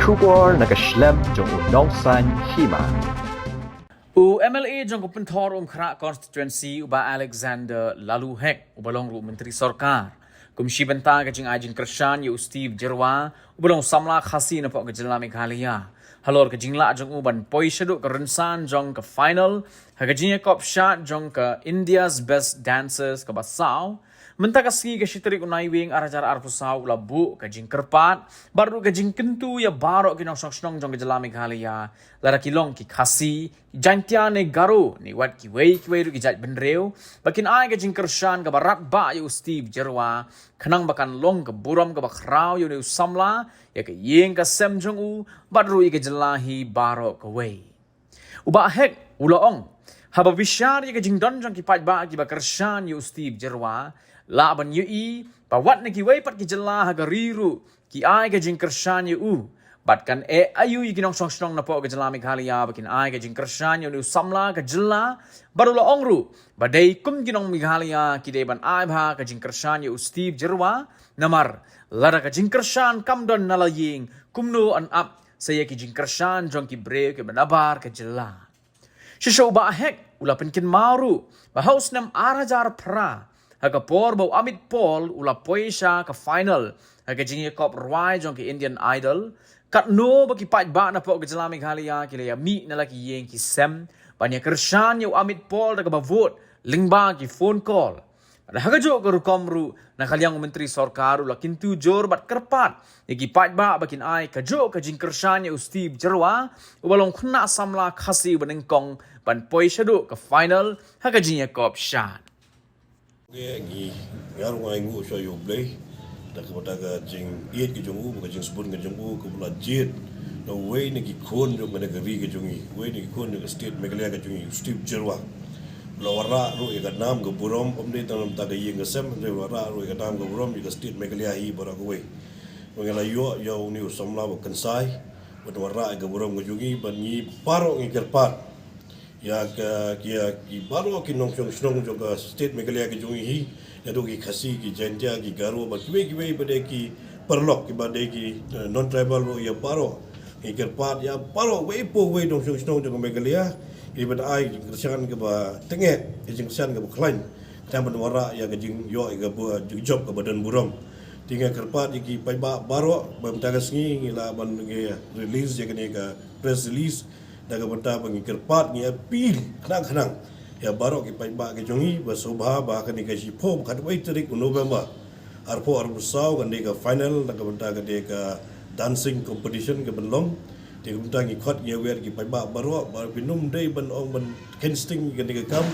Shubor nakaslem jong unongsan Hima. MLA jong kupentor khra constituency uba Alexander lalu hek ubalong ru menteri sarkar kumshi benta ka jing ajin Kyrshan yu Steve Jyrwa ubalong samla khasi na pok gejela Meghalaya halor ka jingla jong uban poi shadu ka rensan jong ka final ha ka jing kop shot jong ka India's best dancers ka basau menta ka ski ka shitri unai wing arajar arpusau labu ka jing kerpat baru ka jing kentu ya baro kinong song jong gejela Meghalaya lara kilong ki khasi jantia ne garu ni wat ki wei ru ki jat benreu bakin ai ka jing Kyrshan ka barat ba yu Steve Jyrwa khanang bakan long ka buram ka bakrau yu ne samla ya ka yeng ka sem jong u badru i ka jelahi baro ka wei uba hek uloong haba bishar ya ka jing don jong ki Paidbah ki ba Kyrshan yu Steve Jyrwa la ban yu i ba wat ne ki wei pat ki jelah ga riru ki ai ka jing Kyrshan yu batkan ayu ikinong song na po ka jela Meghalaya bakin ai ka jing Kyrshan yu samla ka jela baru la ongru badai kum kinong Meghalaya ki de ban ai bha ka jing Kyrshan yu Steve Jyrwa namar lara ka jing Kyrshan kam don nalaying kumno an up saya ki jing Kyrshan jong ki bre ke banabar ka jela shisho ba hek ula penkin maru ba haus nam arajar pra haka por bau Amit Paul ula poisha ka final haka jing kop rwai jong ki Indian Idol kat no bagi Paidbah na po gejela Meghalaya kila ya mi na laki yeng ki sem banyak Kyrshan yu Amit Paul daga ba vote lingba ki phone call ada haga jo ko komru na kalyang menteri sarkar ula kintu jor bat kerpat ki Paidbah bakin ai ka jo ka jing Kyrshan yu Steve Jyrwa ubalong khna samla khasi banengkong ban poi shadu ka final haga jing kop shan gi ngar ngai ngu so yo blay da ka daga jing iet ki jong u ka jing spun ka jong u ko bula jet no way ni ki kon jong ka ri ka jong i way ni ki kon ka state Meghalaya ka jong i Steve Jyrwa lo wara ru ka nam ka burom omde tanam ta ka yeng ka sem de wara ru ka nam ka burom ka state Meghalaya hi bara ko way ngala yo yo ni samla ba kansai ba wara ka burom ka jong i ban ni paro ngi kerpat ya ki baro ki nong snong jong ka state Meghalaya ki jong hi ya do ki khasi ki jantia ki garo ba ki bade ki perlok ki bade ki non tribal ro ya baro ki kerpat ya baro we po we dong snong jong Meghalaya ki bade ai Kyrshan ke ba tenge ki Kyrshan ke ba klain tam ban wara ya ke jing yo ke ba job ke badan burom tinggal kerpat ki Paidbah baro ba mtagas ngi ngila ban ngi release ya ke ka press release daga benda bagi kerpat ni appeal khnang ya baro ki Paidbah ke jongi ba sobha ba kan ka shipom kan wai tarik November arpo arbusau kan ka final daga benda ka ka dancing competition ke benlong de benda ki khot ye wer ki Paidbah baro ba pinum dei ban ong ban casting kan ka kam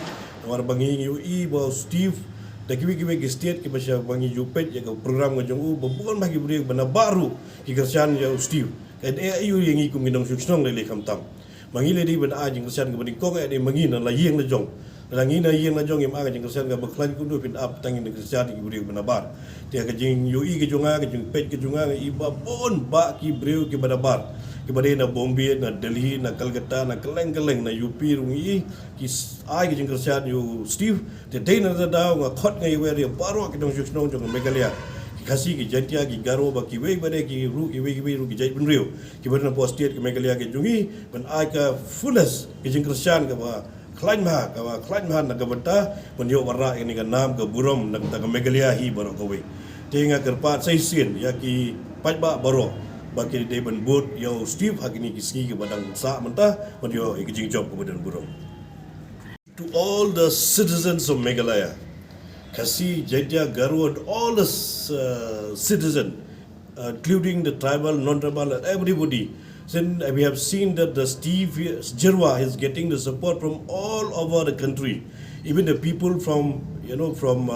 war bangi yu i ba Steve da ki state ki basha bangi yu pet ya program ka jongu bobon bagi buri bana baru ki Kyrshan ya Steve kan ayu yang i kum ginong suksong le kam tam mangile di ben a jing Kyrshan ke bading kong de mangina la yeng la jong la ngina yeng la jong im a jing Kyrshan ke baklan ku do pin up tangin Kyrshan ki buri benabar dia ke jing yu i ke jonga ke jing pet ke jonga i ba bon ba ki breu ki benabar ki bade na Bombay na Delhi na Calcutta na keleng na UP rungi ki a ke jing Kyrshan yu Steve de na da nga khot ngai wer ya baro ki dong jong jong Meghalaya kasi ki jantia ki garo ba ki wei bade ki ru ki jai bin riu ki berna po state ki Meghalaya ke jungi ban ai ka fullest ki jing Kyrshan ka ba klain ma na ka bata ban yo wara ini ka nam ka burom na ka Meghalaya hi baro ko wei tinga kerpat sai sin ya ki Paidbah baro ba ki de ban bot yo Steve hakini ki ski ki badang sa menta ban yo ki jing job ko badan burom to all the citizens of Meghalaya Kasi, Jaitia, Garu, and all the citizens, including the tribal, non-tribal, and everybody. Then we have seen that the Steve Jyrwa is getting the support from all over the country. Even the people from, from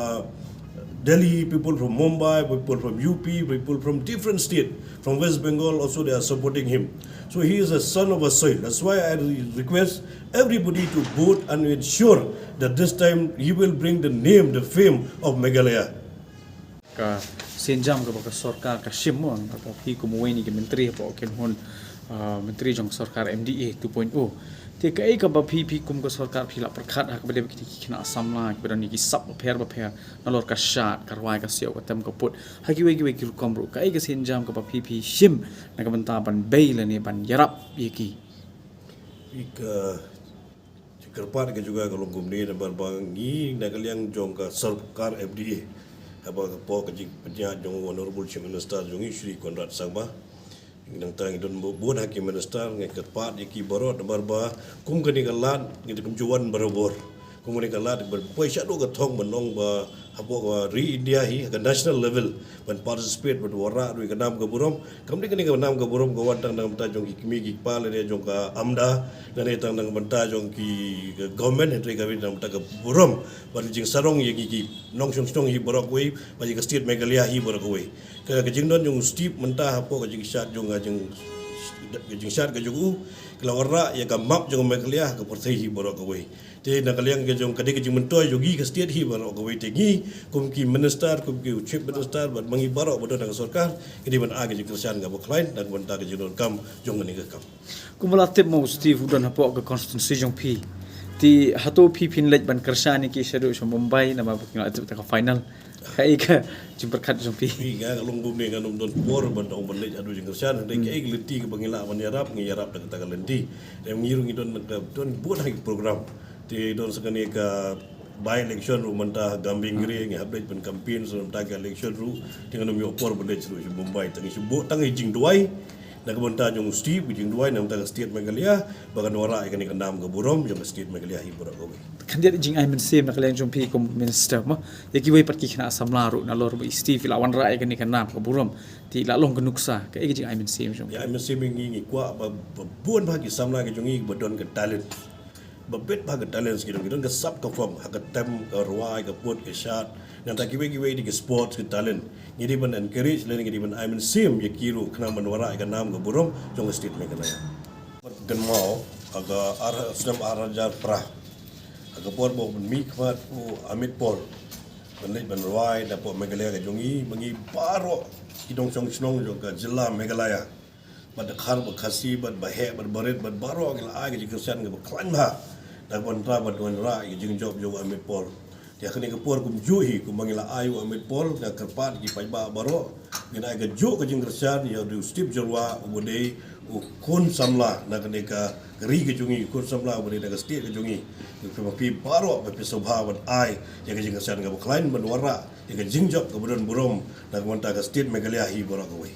Delhi, people from Mumbai, people from UP, people from different states, from West Bengal also they are supporting him. So he is a son of a soil. That's why I request everybody to vote and ensure that this time he will bring the name, the fame of Meghalaya. Ka senjam ka baka sarkar ka simon ka pi kumuwi ni ki menteri po ken hon menteri jong sarkar MDA 2.0 Thì cái cái bapi pi kum ko sarkar phila prakhat hak bade ki khina samla ki badani ki sap ba pher nalor ka shat karwai ka siau ka tem ka put haki we ki komru kai ka sin jam ka bapi pi shim na ka banta ban bail ni ban yarap yeki Ika kerpat ke juga kalau gumni dan berbangi nak kalian jong ka sarkar FDA apa po ka jing penja jong honorable chief minister jong Shri Konrad Sangma nang tang don buat hakim minister ngai kerpat iki borot barba kum kani kalat ngi kumjuan barobor kum kani kalat berpoisa do ka thong menong ba hapo ka re India hi ka national level ban participate but wara du ka nam ka burom kam ni kani ka nam ka burom ka wantang nang ta jong ki kimi ki pal le jong ka amda dan tang nang banta jong ki government entry ka win nam ta ka burom ba jing sarong ye ki nong song hi borok we ba ji ka state megalia hi borok we ka jing don jong steep mentah hapo ka jing shat jong jing shat ka jugu kelawara ya ka map jong megalia ka perthai hi borok we te nak kalian ke jong kade ke jing mentoy jogi ka state hi borok we te gi kum ki minister kum ki chief minister bat mangi borok bodo nang sarkar kidi ban age jing Kyrshan ka bokhlain dan ban ta ke jing kam jong ni ka kam kumala tip mo Steve udan hapo ka constituency jong pi ti hato pi pin lej ban Kyrshan ki shadu shom Mumbai nama bukin atip ta final kai ka jing berkat jong pi ga long gum ni ga nom don por ban dong ban lej adu jing Kyrshan de ke gliti ka bangila ban yarap ngi yarap ta ka lenti de ngiru ngi don buat hai program ti don sakani ka by election ru manta gambing gri ngi habdej ban campaign so ta ga election ru tingan mi opor ban lej ru Mumbai tangi subo tangi jing duai nak bonta jong Steve jing duai nam ta state Meghalaya bagan wara ikan ikan nam ga burom jong state Meghalaya hi burak go kan dia jing ai men sem nak kalian jong pi kom minister ma yaki we pat ki khna samla ru nalor ba Steve lawan ra ikan ikan nam ka burom ti la long genuksa ka jing ai men sem jong ya men sem ngi kwa ba buan ba ki samla ga jong i bodon ga talent babet ba ga talent skidong ga sub ka form ha ga tem ka ruai ga put ka shot nan ta kiwe di ga sports ga talent ngidi ban encourage learning ngidi ban I mean sim ya kiru kena manwara ga nam ga burom jong state Meghalaya gan mau aga ara sedam arajar pra aga por bo mi kmat u Amit Paul ban ban ruai da po Meghalaya ga jongi mangi paro kidong song snong jong ga jilla Meghalaya bad khar ba khasi bad bahe bad baret bad baro ga ai ga Kyrshan ga klan ba da bon tra bad don ra ga jing job jong Amit Paul dia kini ke por Kumjuh hi ku mangila ayu Amit Paul ga kerpat ki Paidbah baro gina ga jo ka jing Kyrshan ya du stip Jyrwa ubode u kun samla na kini ka ri ke jungi kun samla ubode na ga state ke jungi ku pi baro pe sobhawan ai ya ga jing Kyrshan ga klain ban wara ya ga jing job ka budon burom na ga manta ga state Meghalaya hi baro ga we